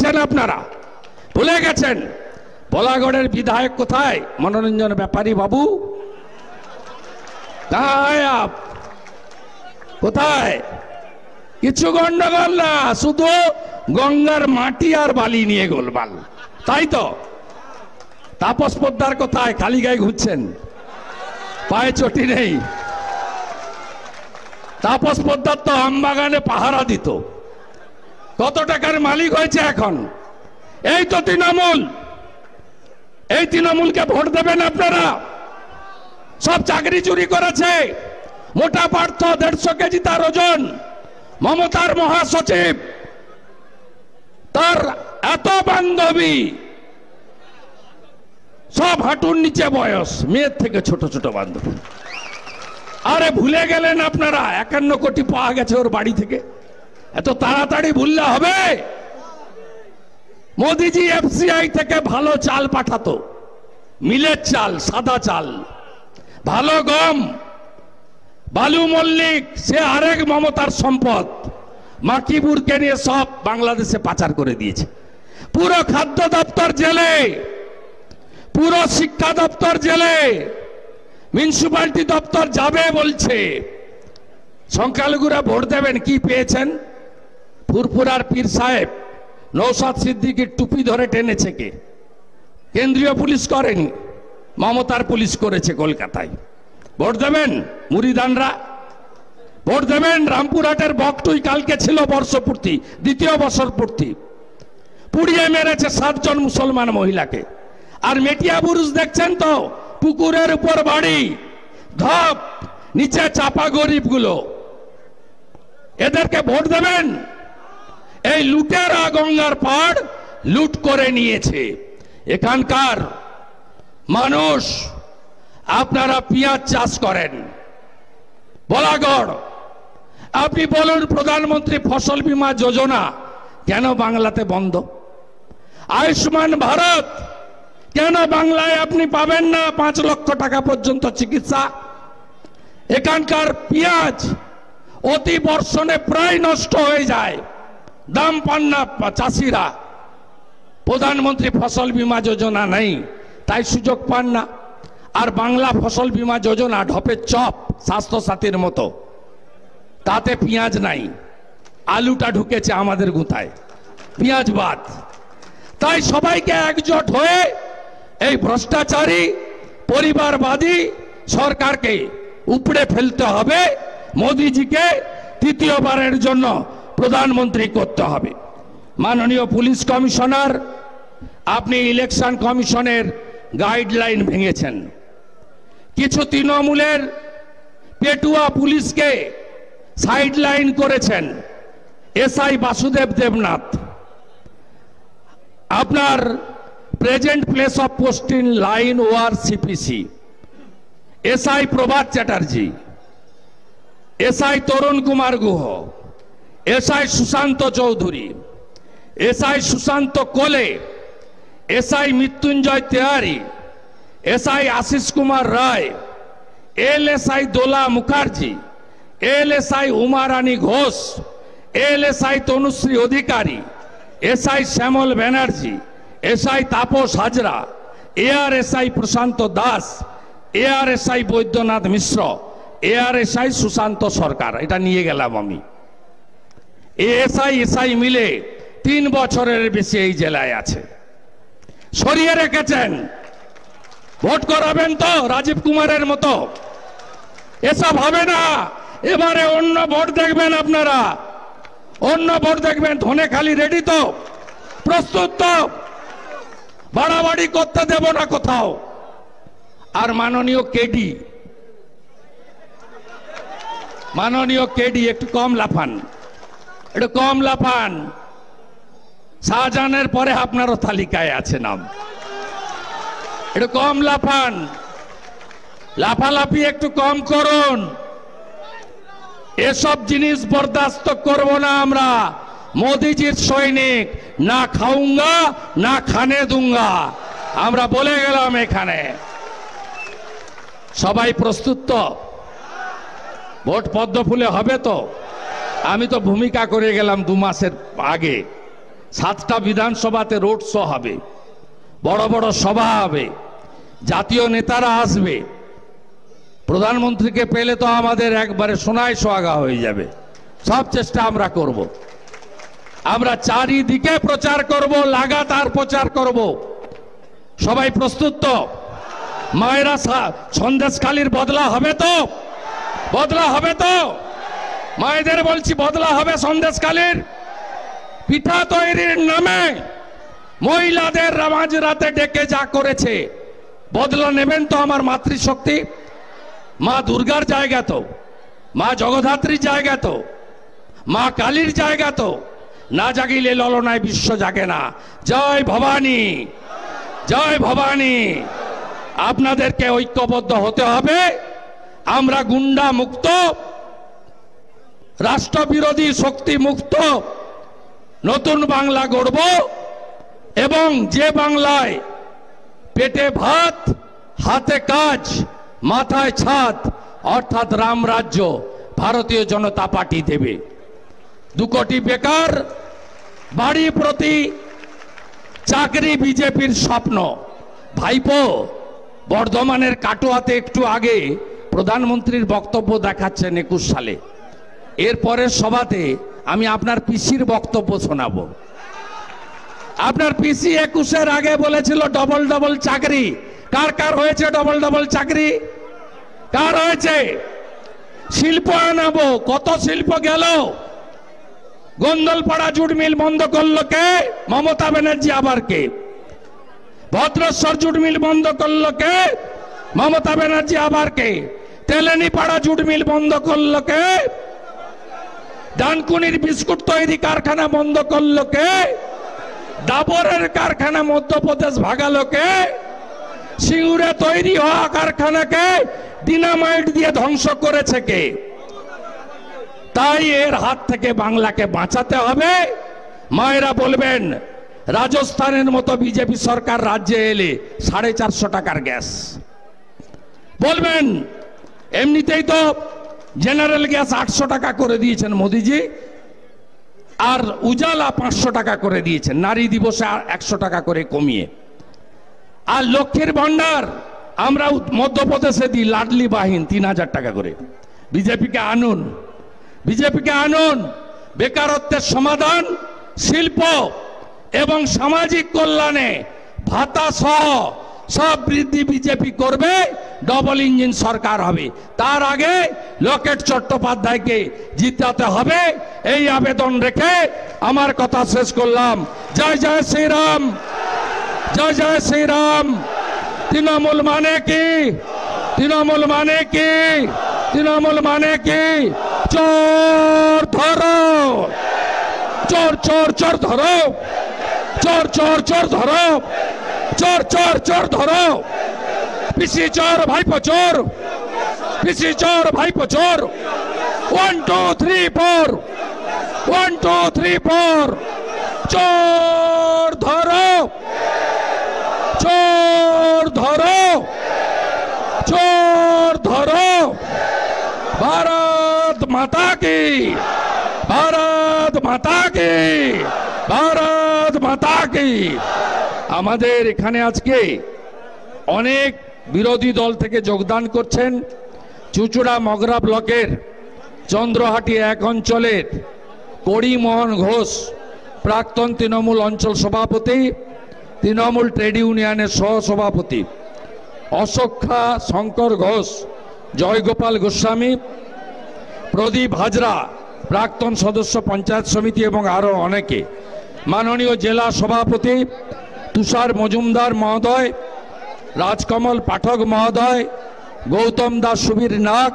গেছেন আপনারা, ভুলে গেছেন। বলাগড়ের বিধায়ক কোথায়? মনোরঞ্জন ব্যাপারী বাবু কোথায়? কিছু গন্ডগোল না, শুধু গঙ্গার মাটি আর বালি নিয়ে গোলমাল, তাই তো? তাপস পোদ্দার কোথায়? খালি গায়ে ঘুরছেন, পায়ে চটি নেই। তাপস পোদ্দার তো আমবাগানে পাহারা দিত, কত টাকার মালিক হয়েছে এখন। এই তো তৃণমূল, এই তৃণমূলকে ভোট দেবেন আপনারা। সব চাকরি চুরি করেছে, মোটা পার্থ 150 কেজি তার ওজন। মমতার মহাসচিব, তার এত বান্ধবী, সব হাঁটুর নিচে বয়স, মেয়ের থেকে ছোট ছোট বান্ধবী। আরে ভুলে গেলেন আপনারা 51 কোটি পাওয়া গেছে ওর বাড়ি থেকে। এত তাড়াতাড়ি ভুললে হবে? মোদিজি এফসিআই থেকে ভালো চাল পাঠাতো, মিলের চাল, সাদা চাল, ভালো গম। বালু মল্লিক সে আরেক মমতার সম্পদ, মাকিবুরকে নিয়ে সব বাংলাদেশে পাচার করে দিয়েছে। পুরো খাদ্য দপ্তর জেলে, পুরো শিক্ষা দপ্তর জেলে, মিউনিসিপালিটি দপ্তর যাবে বলছে। সংখ্যালঘুরা ভোট দেবেন, কি পেয়েছেন? ফুরফুরার পীর সাহেব নৌসাদ সিদ্দিকীর টুপি ধরে টেনেছে কে? কেন্দ্রীয় পুলিশ করেনি, মমতার পুলিশ করেছে কলকাতায়। ভোট দেবেন মুরিদানরা, ভোট দেবেন। রামপুরহাটের বকটুই কালকে ছিল বর্ষপূর্তি, দ্বিতীয় বছর পূর্তি, পুড়িয়ে মেরেছে 7 জন মুসলমান মহিলাকে। আর মেটিয়া বুরুজ দেখছেন তো, পুকুরের উপর বাড়ি, ধপ, নিচে চাপা গরিবগুলো। এদেরকে ভোট দেবেন? এই লুটেরা গঙ্গার পাড় লুট করে নিয়েছে এখানকার মানুষ। আপনারা পেঁয়াজ চাষ করেন বলাগড়, আপনি বলুন প্রধানমন্ত্রী ফসল বীমা যোজনা কেন বাংলাতে বন্ধ? আয়ুষ্মান ভারত কেন বাংলায় আপনি পাবেন না 5 লক্ষ টাকা পর্যন্ত চিকিৎসা? এখানকার পেঁয়াজ অতি বর্ষণে প্রায় নষ্ট হয়ে যায়, দাম পান না চাষিরা। প্রধানমন্ত্রী ফসল বীমা যোজনা নেই, তাই সুযোগ পান না। আর বাংলা ফসল বীমা যোজনা ঢপের চপ, স্বাস্থ্য সাথীর মতো, তাতে পেঁয়াজ নাই, আলুটা ঢুকেছে আমাদের গুঁতায়, পেঁয়াজ বাদ। তাই সবাইকে একজোট হয়ে এই ভ্রষ্টাচারী পরিবারবাদী সরকারকে উপড়ে ফেলতে হবে। মোদিজিকে তৃতীয়বারের জন্য প্রধানমন্ত্রী করতে হবে। মাননীয় পুলিশ কমিশনার, আপনি ইলেকশন কমিশনের গাইডলাইন ভেঙেছেন। কিছু তৃণমূলের পেটুয়া পুলিশকে সাইডলাইন করেছেন। এসআই বাসুদেব দেবনাথ, আপনার present place of posting line or CPC, SI Prabhat Chatterjee, SI Tarun Kumar Guha, SI Sushanta Chowdhury, SI Sushanta Kole, SI Mrityunjay Tewari, SI Ashis Kumar Roy, LSI Dola Mukherjee, LSI Umarani Ghosh, LSI Tanushree Adhikari, SI Shyamal Banerjee, SI Tapas Hazra, ARSI Prashanta Das, ARSI Baidyanath Mishra, ARSI Sushanta Sarkar. এটা নিয়ে গেলাম আমি। এসআই মিলে 3 বছরের বেশি এই জেলায় আছে। সরিয়ে রেখেছেন। ভোট করাবেন তো রাজীব কুমারের মতো? এসব হবে না। এবারে অন্য ভোট দেখবেন আপনারা, অন্য ভোট দেখবেন। ধনেখালি রেডি তো? প্রস্তুত তো? বাড়াবাড়ি করতে দেব না কোথাও। আর মাননীয় কেডি একটু কম লাফান, একটু কম লাফান। শাহজাহানের পরে আপনারও তালিকায় আছে নাম, একটু কম লাফান, লাফালাফি একটু কম করুন। এসব জিনিস বরদাস্ত করব না আমরা। মোদিজির সৈনিক, না খাউঙ্গা না খানে দুঙ্গা, আমরা বলে গেলাম এখানে। সবাই প্রস্তুত তো? ভোট পদ্ম ফুলে হবে তো? আমি তো ভূমিকা করে গেলাম 2 মাসের আগে, 7টা বিধানসভাতে রোড শো হবে, বড় বড় সভা হবে, জাতীয় নেতারা আসবে। প্রধানমন্ত্রীকে পেলে তো আমাদের একবারে সোনায় সোহাগা হয়ে যাবে। সব চেষ্টা আমরা করব। আমরা চারিদিকে প্রচার করব, লাগাতার প্রচার করব। সবাই প্রস্তুত তো? মায়েরা সন্দেশখালীর বদলা হবে তো? বদলা হবে তো? মায়েদের বলছি বদলা হবে সন্দেশখালীর। পিঠা তৈরির নামে মহিলাদের মাঝরাতে ডেকে যা করেছে, বদলা নেবেন তো? আমার মাতৃশক্তি, মা দুর্গার জায়গা তো, মা জগদ্ধাত্রীর জায়গা তো, মা কালীর জায়গা তো। না জাগিলে ললনায় বিশ্ব জাগে না। জয় ভবানী, জয় ভবানী। আপনাদেরকে ঐক্যবদ্ধ হতে হবে। আমরা গুন্ডা মুক্ত, রাষ্ট্রবিরোধী শক্তি মুক্ত নতুন বাংলা গড়ব, এবং যে বাংলায় পেটে ভাত, হাতে কাজ, মাথায় ছাদ, অর্থাৎ রাম রাজ্য ভারতীয় জনতা পার্টি দেবে। 2 কোটি বেকার, বাড়ি প্রতি চাকরি বিজেপির স্বপ্ন। ভাইপো, বর্ধমানের কাটোয়াতে একটু আগে প্রধানমন্ত্রীর বক্তব্য দেখাচ্ছেন 21 সালে। এরপরের সভাতে আমি আপনার পিসির বক্তব্য শোনাবো। আপনার পিসি 21-এর আগে বলেছিল ডবল ডবল চাকরি। কার কার হয়েছে ডবল ডবল চাকরি? কার হয়েছে? শিল্প আনাবো। কত শিল্প গেল? গোন্দলপাড়া জুট মিল বন্ধ করলো কে? মমতা ব্যানার্জি। আবার কে? ভদ্রেশ্বর জুট মিল বন্ধ করলো কে? মমতা ব্যানার্জি। আবার কে? তেলেনীপাড়া জুট মিল বন্ধ করলো কে? ডানকুনির বিস্কুট তৈরি কারখানা বন্ধ করলো কে? ডাবরের কারখানা মধ্যপ্রদেশ ভাগালো কে? সিঙ্গুরে তৈরি হওয়া কারখানাকে ডিনামাইট দিয়ে ধ্বংস করেছে কে? তাই এর হাত থেকে বাংলাকে বাঁচাতে হবে। মায়েরা বলবেন, রাজস্থানের মতো বিজেপি সরকার রাজ্যে এলে 450 টাকার গ্যাস বলবেন। এমনিতেই তো জেনারেল গ্যাস 800 টাকা করে দিয়েছেন মোদিজি, আর উজালা 500 টাকা করে দিয়েছেন, নারী দিবসে 100 টাকা করে কমিয়ে। আর লক্ষ্মীর ভান্ডার আমরা মধ্যপ্রদেশে দিই, লাডলি বাহিন 3000 টাকা করে। বিজেপিকে আনুন, বিজেপিকে আনুন। বেকারত্বের সমাধান, শিল্প এবং সামাজিক কল্যাণে ভাতা সহ সব বৃদ্ধি বিজেপি করবে। ডবল ইঞ্জিন সরকার হবে। তার আগে লকেট চট্টোপাধ্যায়কে জিতাতে হবে। এই আবেদন রেখে আমার কথা শেষ করলাম। জয় জয় শ্রীরাম, জয় জয় শ্রীরাম। তৃণমূল মানে কি? তৃণমূল মানে কি? তৃণমূল মানে কি? চোর ধরো, চোর চোর চোর ধরো, চোর চোর চোর ধরো, চোর চোর চোর ধরো। পিসি চোর, ভাইপো চোর, পিসি চোর, ভাইপো চোর। 1 2 3 4, 1 2 3 4। চোর ধরো, চোর ধরো, চোর ধরো। ভারত মাতা কি, ভারত মাতা কি, ভারত মাতা কি। আমাদের এখানে আজকে অনেক বিরোধী দল থেকে যোগদান করছেন। চুচুড়া মগরা ব্লকের চন্দ্রহাটি 1 অঞ্চলের করিমোহন ঘোষ, প্রাক্তন তৃণমূল অঞ্চল সভাপতি, তৃণমূল ট্রেড ইউনিয়নের সহ সভাপতি, অশোক্ষা শঙ্কর ঘোষ, জয়গোপাল গোস্বামী, প্রদীপ হাজরা, প্রাক্তন সদস্য পঞ্চায়েত সমিতি এবং আরো অনেকে, মাননীয় জেলা সভাপতি তুষার মজুমদার মহোদয়, রাজকমল পাঠক মহোদয়, গৌতম দাস, সুবীর নাগ,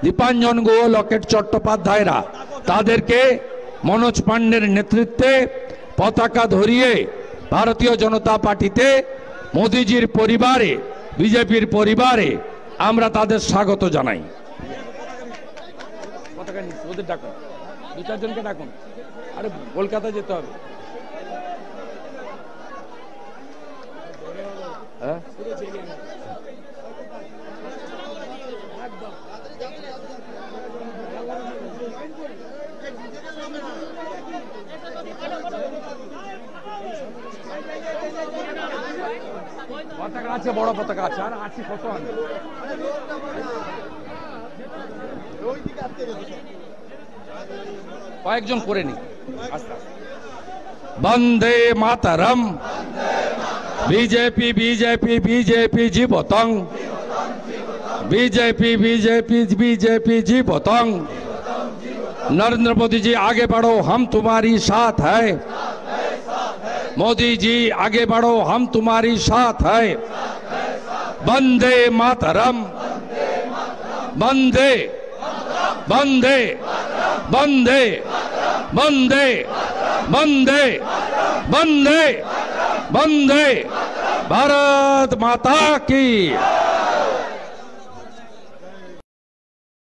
দীপাঞ্জন গুহ, লকেট চট্টোপাধ্যায়রা, তাদেরকে মনোজ পাণ্ডের নেতৃত্বে পতাকা ধরিয়ে ভারতীয় জনতা পার্টিতে, মোদিজির পরিবারে, বিজেপির পরিবারে আমরা তাদের স্বাগত জানাই। ওদের ডাকুন, 2-4 জনকে ডাকুন। আরে কলকাতা যেতে হবে। হ্যাঁ, নিচে বড় পতাকা আছে আর আছে কত আছে কয়েকজন করে নি বন্দে মাতরম বিজেপি বিজেপি বিজেপি জীবতং बीजेपी बीजेपी बीजेपी जीवतং नरेंद्र मोदी जी आगे बढ़ो हम तुम्हारी साथ है मोदी जी आगे बढ़ो हम तुम्हारी साथ है वंदे मातरम वंदे वंदे वंदे वंदे वंदे वंदे वंदे भारत माता की